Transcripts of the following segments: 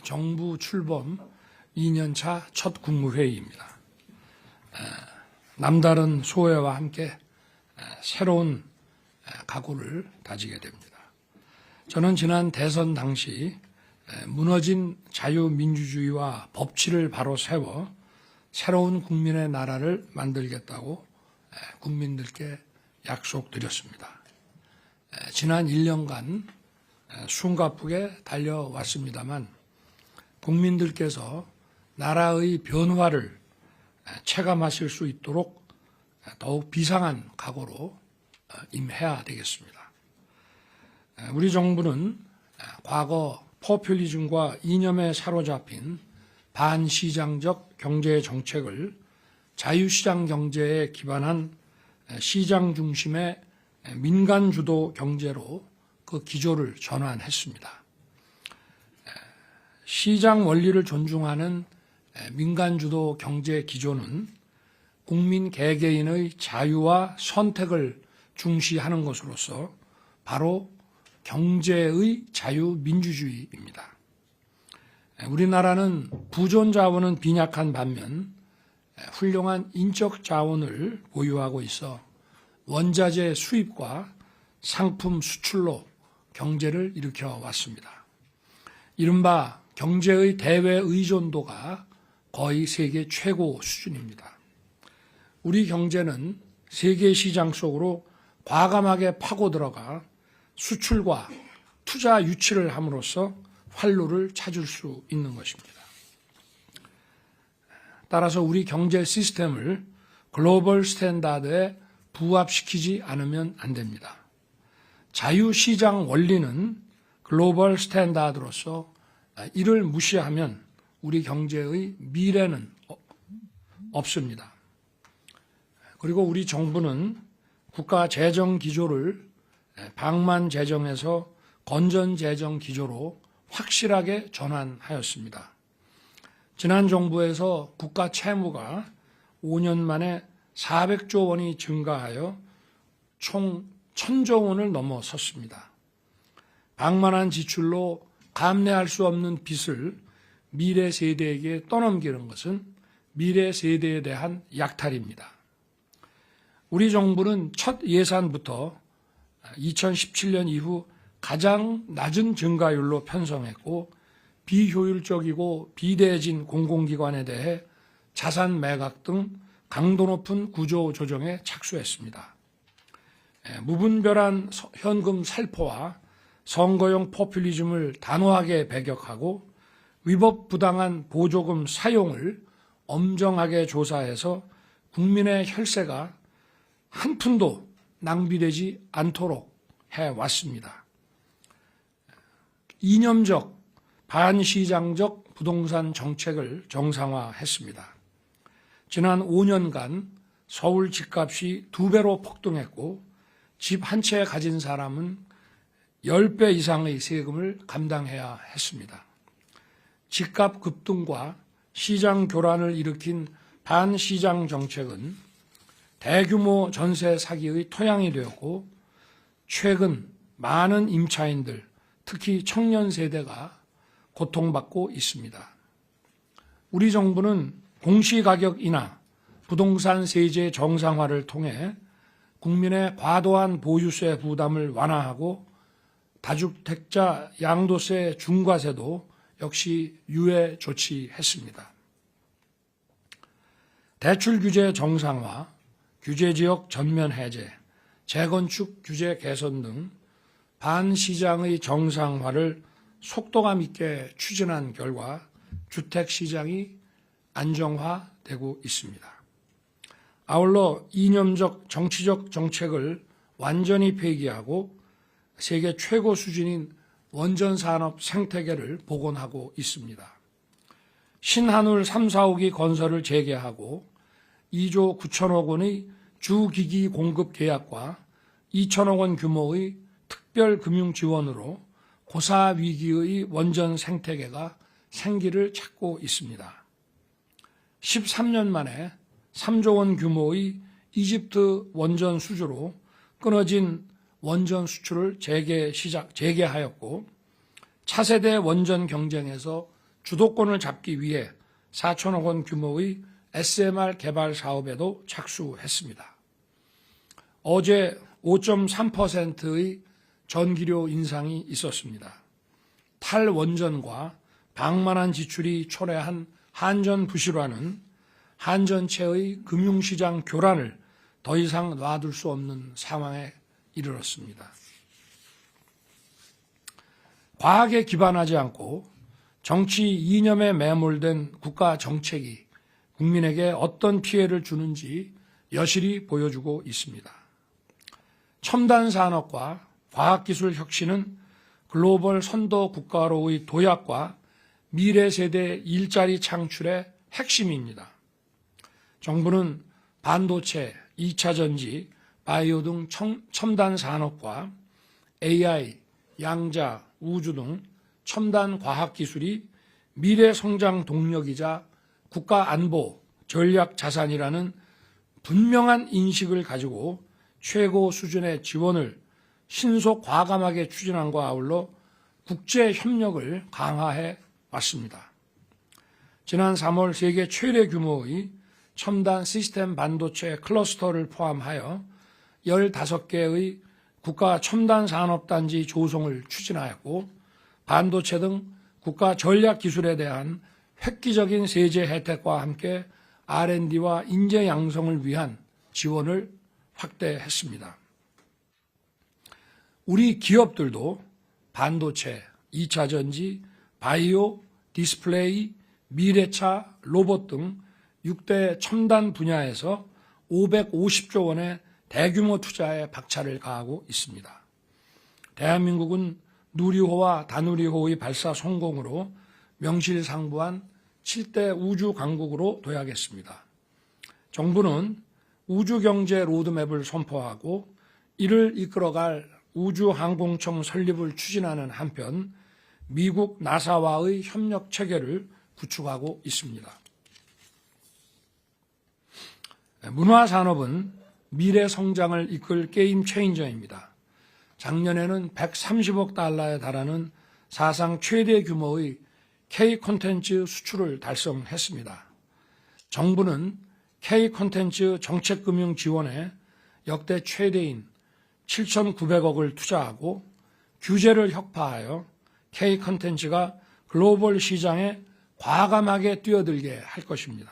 정부 출범 2년차 첫 국무회의입니다. 남다른 소회와 함께 새로운 각오를 다지게 됩니다. 저는 지난 대선 당시 무너진 자유민주주의와 법치를 바로 세워 새로운 국민의 나라를 만들겠다고 국민들께 약속드렸습니다. 지난 1년간 숨가쁘게 달려왔습니다만 국민들께서 나라의 변화를 체감하실 수 있도록 더욱 비상한 각오로 임해야 되겠습니다. 우리 정부는 과거 포퓰리즘과 이념에 사로잡힌 반시장적 경제 정책을 자유시장 경제에 기반한 시장 중심의 민간 주도 경제로 그 기조를 전환했습니다. 시장 원리를 존중하는 민간 주도 경제 기조는 국민 개개인의 자유와 선택을 중시하는 것으로서 바로 경제의 자유민주주의입니다. 우리나라는 부존 자원은 빈약한 반면 훌륭한 인적 자원을 보유하고 있어 원자재 수입과 상품 수출로 경제를 일으켜 왔습니다. 이른바 경제의 대외 의존도가 거의 세계 최고 수준입니다. 우리 경제는 세계 시장 속으로 과감하게 파고 들어가 수출과 투자 유치를 함으로써 활로를 찾을 수 있는 것입니다. 따라서 우리 경제 시스템을 글로벌 스탠다드에 부합시키지 않으면 안 됩니다. 자유시장 원리는 글로벌 스탠다드로서 이를 무시하면 우리 경제의 미래는 없습니다. 그리고 우리 정부는 국가 재정 기조를 방만 재정에서 건전 재정 기조로 확실하게 전환하였습니다. 지난 정부에서 국가 채무가 5년 만에 400조 원이 증가하여 총 1000조 원을 넘어섰습니다. 방만한 지출로 감내할 수 없는 빚을 미래 세대에게 떠넘기는 것은 미래 세대에 대한 약탈입니다. 우리 정부는 첫 예산부터 2017년 이후 가장 낮은 증가율로 편성했고 비효율적이고 비대해진 공공기관에 대해 자산 매각 등 강도 높은 구조 조정에 착수했습니다. 무분별한 현금 살포와 선거용 포퓰리즘을 단호하게 배격하고 위법 부당한 보조금 사용을 엄정하게 조사해서 국민의 혈세가 한 푼도 낭비되지 않도록 해왔습니다. 이념적, 반시장적 부동산 정책을 정상화했습니다. 지난 5년간 서울 집값이 2배로 폭등했고 집 한 채 가진 사람은 10배 이상의 세금을 감당해야 했습니다. 집값 급등과 시장 교란을 일으킨 반시장 정책은 대규모 전세 사기의 토양이 되었고 최근 많은 임차인들, 특히 청년 세대가 고통받고 있습니다. 우리 정부는 공시가격 인하, 부동산 세제 정상화를 통해 국민의 과도한 보유세 부담을 완화하고 다주택자 양도세 중과세도 역시 유예 조치했습니다. 대출 규제 정상화, 규제지역 전면 해제, 재건축 규제 개선 등 반시장의 정상화를 속도감 있게 추진한 결과 주택시장이 안정화되고 있습니다. 아울러 이념적 정치적 정책을 완전히 폐기하고 세계 최고 수준인 원전산업 생태계를 복원하고 있습니다. 신한울 3, 4호기 건설을 재개하고 2조 9천억 원의 주기기 공급 계약과 2천억 원 규모의 특별금융지원으로 고사위기의 원전 생태계가 생기를 찾고 있습니다. 13년 만에 3조 원 규모의 이집트 원전 수주로 끊어진 원전 수출을 재개하였고 차세대 원전 경쟁에서 주도권을 잡기 위해 4천억 원 규모의 SMR 개발 사업에도 착수했습니다. 어제 5.3%의 전기료 인상이 있었습니다. 탈원전과 방만한 지출이 초래한 한전 부실화는 한전체의 금융시장 교란을 더 이상 놔둘 수 없는 상황에 이르렀습니다. 과학에 기반하지 않고 정치 이념에 매몰된 국가 정책이 국민에게 어떤 피해를 주는지 여실히 보여주고 있습니다. 첨단 산업과 과학기술 혁신은 글로벌 선도 국가로의 도약과 미래 세대 일자리 창출의 핵심입니다. 정부는 반도체, 2차 전지, 바이오 등 첨단 산업과 AI, 양자, 우주 등 첨단 과학기술이 미래 성장 동력이자 국가 안보, 전략 자산이라는 분명한 인식을 가지고 최고 수준의 지원을 신속 과감하게 추진함과 아울러 국제 협력을 강화해 왔습니다. 지난 3월 세계 최대 규모의 첨단 시스템 반도체 클러스터를 포함하여 15개의 국가 첨단 산업단지 조성을 추진하였고 반도체 등 국가 전략 기술에 대한 획기적인 세제 혜택과 함께 R&D와 인재 양성을 위한 지원을 확대했습니다. 우리 기업들도 반도체, 2차 전지, 바이오, 디스플레이, 미래차, 로봇 등 6대 첨단 분야에서 550조 원의 대규모 투자에 박차를 가하고 있습니다. 대한민국은 누리호와 다누리호의 발사 성공으로 명실상부한 7대 우주 강국으로 도약했습니다. 정부는 우주경제 로드맵을 선포하고 이를 이끌어갈 우주항공청 설립을 추진하는 한편 미국 나사와의 협력 체계를 구축하고 있습니다. 문화산업은 미래 성장을 이끌 게임 체인저입니다. 작년에는 130억 달러에 달하는 사상 최대 규모의 K-콘텐츠 수출을 달성했습니다. 정부는 K-콘텐츠 정책금융 지원에 역대 최대인 7,900억을 투자하고 규제를 혁파하여 K-콘텐츠가 글로벌 시장에 과감하게 뛰어들게 할 것입니다.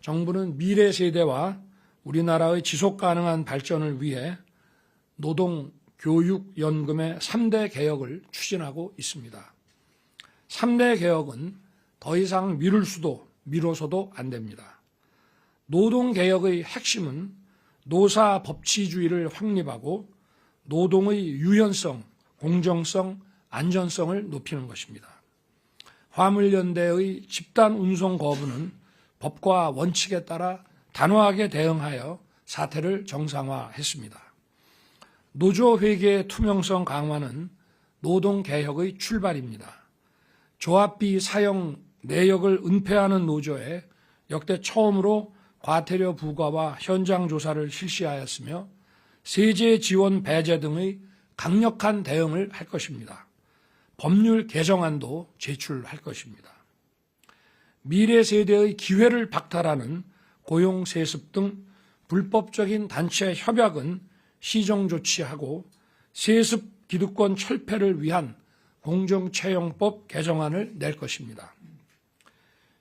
정부는 미래 세대와 우리나라의 지속 가능한 발전을 위해 노동, 교육, 연금의 3대 개혁을 추진하고 있습니다. 3대 개혁은 더 이상 미뤄서도 안 됩니다. 노동개혁의 핵심은 노사 법치주의를 확립하고 노동의 유연성, 공정성, 안전성을 높이는 것입니다. 화물연대의 집단 운송 거부는 법과 원칙에 따라 단호하게 대응하여 사태를 정상화했습니다. 노조회계의 투명성 강화는 노동개혁의 출발입니다. 조합비 사용 내역을 은폐하는 노조에 역대 처음으로 과태료 부과와 현장 조사를 실시하였으며 세제 지원 배제 등의 강력한 대응을 할 것입니다. 법률 개정안도 제출할 것입니다. 미래 세대의 기회를 박탈하는 고용 세습 등 불법적인 단체 협약은 시정 조치하고 세습 기득권 철폐를 위한 공정채용법 개정안을 낼 것입니다.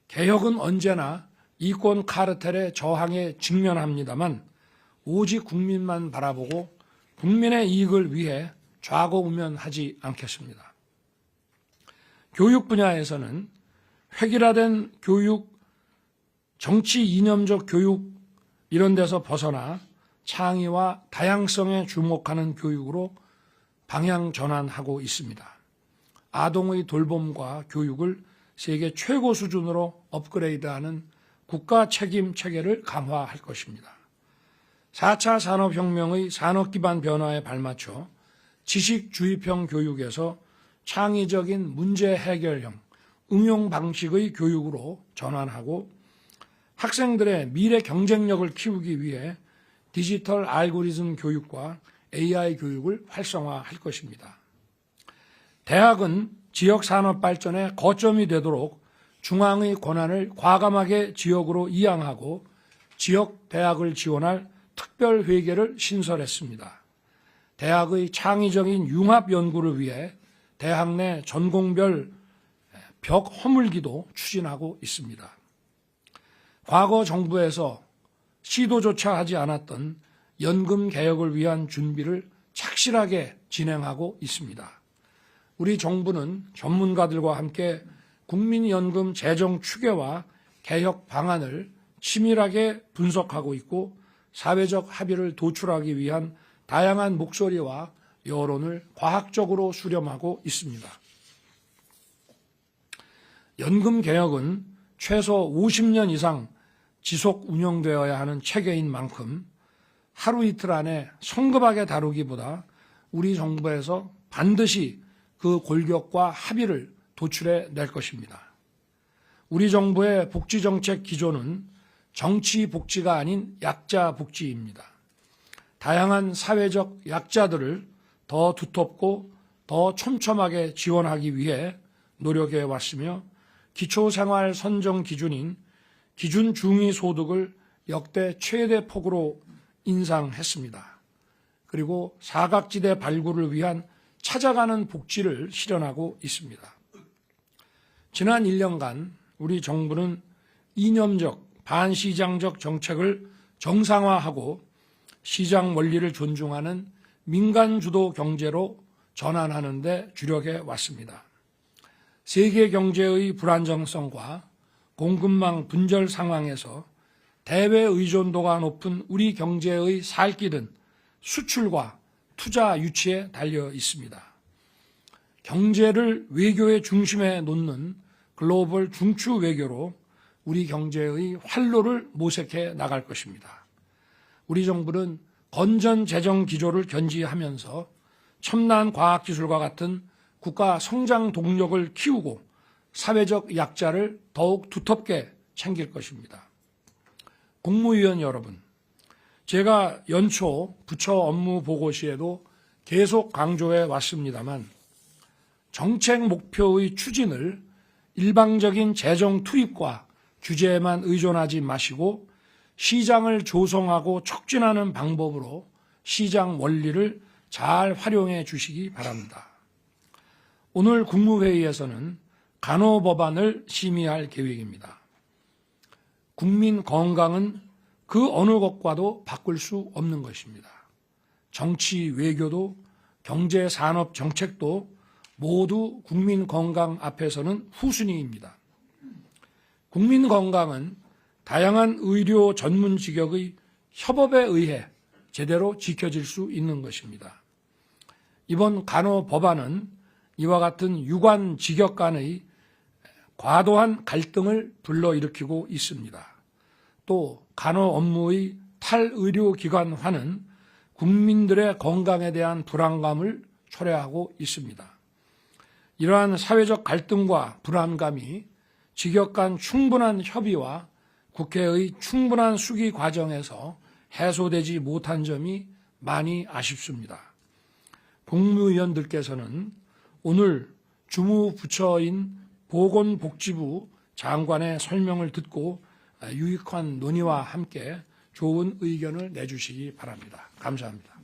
개혁은 언제나 이권 카르텔의 저항에 직면합니다만 오직 국민만 바라보고 국민의 이익을 위해 좌고우면하지 않겠습니다. 교육 분야에서는 획일화된 교육, 정치 이념적 교육 이런 데서 벗어나 창의와 다양성에 주목하는 교육으로 방향 전환하고 있습니다. 아동의 돌봄과 교육을 세계 최고 수준으로 업그레이드하는 국가 책임 체계를 강화할 것입니다. 4차 산업혁명의 산업기반 변화에 발맞춰 지식주입형 교육에서 창의적인 문제 해결형, 응용 방식의 교육으로 전환하고 학생들의 미래 경쟁력을 키우기 위해 디지털 알고리즘 교육과 AI 교육을 활성화할 것입니다. 대학은 지역산업 발전의 거점이 되도록 중앙의 권한을 과감하게 지역으로 이양하고 지역 대학을 지원할 특별회계를 신설했습니다. 대학의 창의적인 융합 연구를 위해 대학 내 전공별 벽 허물기도 추진하고 있습니다. 과거 정부에서 시도조차 하지 않았던 연금 개혁을 위한 준비를 착실하게 진행하고 있습니다. 우리 정부는 전문가들과 함께 국민연금 재정 추계와 개혁 방안을 치밀하게 분석하고 있고 사회적 합의를 도출하기 위한 다양한 목소리와 여론을 과학적으로 수렴하고 있습니다. 연금 개혁은 최소 50년 이상 지속 운영되어야 하는 체계인 만큼 하루 이틀 안에 성급하게 다루기보다 우리 정부에서 반드시 그 골격과 합의를 도출해 낼 것입니다. 우리 정부의 복지정책 기조는 정치 복지가 아닌 약자 복지입니다. 다양한 사회적 약자들을 더 두텁고 더 촘촘하게 지원하기 위해 노력해 왔으며 기초생활 선정 기준인 기준 중위소득을 역대 최대 폭으로 인상했습니다. 그리고 사각지대 발굴을 위한 찾아가는 복지를 실현하고 있습니다. 지난 1년간 우리 정부는 이념적, 반시장적 정책을 정상화하고 시장 원리를 존중하는 민간주도 경제로 전환하는 데 주력해 왔습니다. 세계 경제의 불안정성과 공급망 분절 상황에서 대외 의존도가 높은 우리 경제의 살길은 수출과 투자 유치에 달려 있습니다. 경제를 외교의 중심에 놓는 글로벌 중추 외교로 우리 경제의 활로를 모색해 나갈 것입니다. 우리 정부는 건전 재정 기조를 견지하면서 첨단 과학기술과 같은 국가 성장 동력을 키우고 사회적 약자를 더욱 두텁게 챙길 것입니다. 국무위원 여러분, 제가 연초 부처 업무 보고 시에도 계속 강조해 왔습니다만 정책 목표의 추진을 일방적인 재정 투입과 규제에만 의존하지 마시고 시장을 조성하고 촉진하는 방법으로 시장 원리를 잘 활용해 주시기 바랍니다. 오늘 국무회의에서는 간호법안을 심의할 계획입니다. 국민 건강은 그 어느 것과도 바꿀 수 없는 것입니다. 정치, 외교도 경제, 산업, 정책도 모두 국민 건강 앞에서는 후순위입니다. 국민 건강은 다양한 의료 전문 직역의 협업에 의해 제대로 지켜질 수 있는 것입니다. 이번 간호 법안은 이와 같은 유관 직역 간의 과도한 갈등을 불러일으키고 있습니다. 또 간호 업무의 탈의료기관화는 국민들의 건강에 대한 불안감을 초래하고 있습니다. 이러한 사회적 갈등과 불안감이 직역 간 충분한 협의와 국회의 충분한 수기 과정에서 해소되지 못한 점이 많이 아쉽습니다. 국무위원들께서는 오늘 주무부처인 보건복지부 장관의 설명을 듣고 유익한 논의와 함께 좋은 의견을 내주시기 바랍니다. 감사합니다.